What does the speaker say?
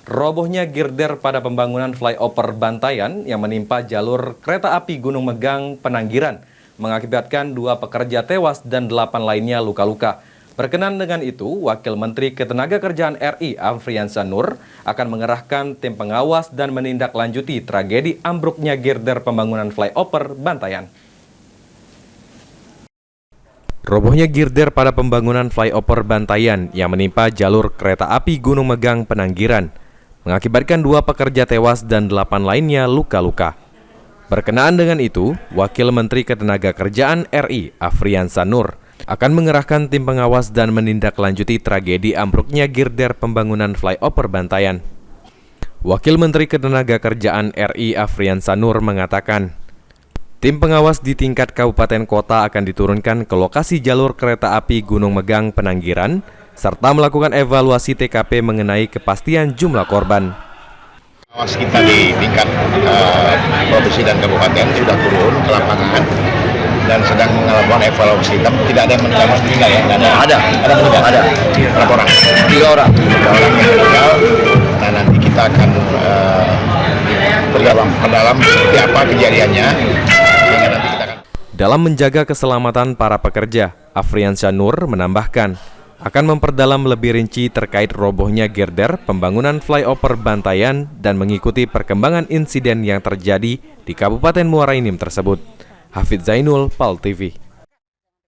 Robohnya girder pada pembangunan flyover Bantayan yang menimpa jalur kereta api Gunung Megang Penanggiran mengakibatkan 2 pekerja tewas dan 8 lainnya luka-luka. Berkenan dengan itu, Wakil Menteri Ketenagakerjaan RI Afriyansa Nur akan mengerahkan tim pengawas dan menindaklanjuti tragedi ambruknya girder pembangunan flyover Bantayan. Robohnya girder pada pembangunan flyover Bantayan yang menimpa jalur kereta api Gunung Megang Penanggiran mengakibatkan 2 pekerja tewas dan 8 lainnya luka-luka. Berkenaan dengan itu, Wakil Menteri Ketenagakerjaan RI Afriyansa Nur akan mengerahkan tim pengawas dan menindaklanjuti tragedi ambruknya girder pembangunan flyover Bantayan. Wakil Menteri Ketenagakerjaan RI Afriyansa Nur mengatakan, tim pengawas di tingkat kabupaten kota akan diturunkan ke lokasi jalur kereta api Gunung Megang Penanggiran serta melakukan evaluasi TKP mengenai kepastian jumlah korban. Pengawas kita di tingkat provinsi dan kabupaten sudah turun ke lapangan dan sedang melakukan evaluasi. Tidak ada yang meninggal ya? Ada berapa orang? 3 orang yang meninggal. Nah, nanti kita akan berdalam seperti apa kejadiannya. Dalam menjaga keselamatan para pekerja, Afriyansa Nur menambahkan akan memperdalam lebih rinci terkait robohnya girder pembangunan flyover Bantayan dan mengikuti perkembangan insiden yang terjadi di Kabupaten Muara Enim tersebut. Hafidz Zainul, PAL TV.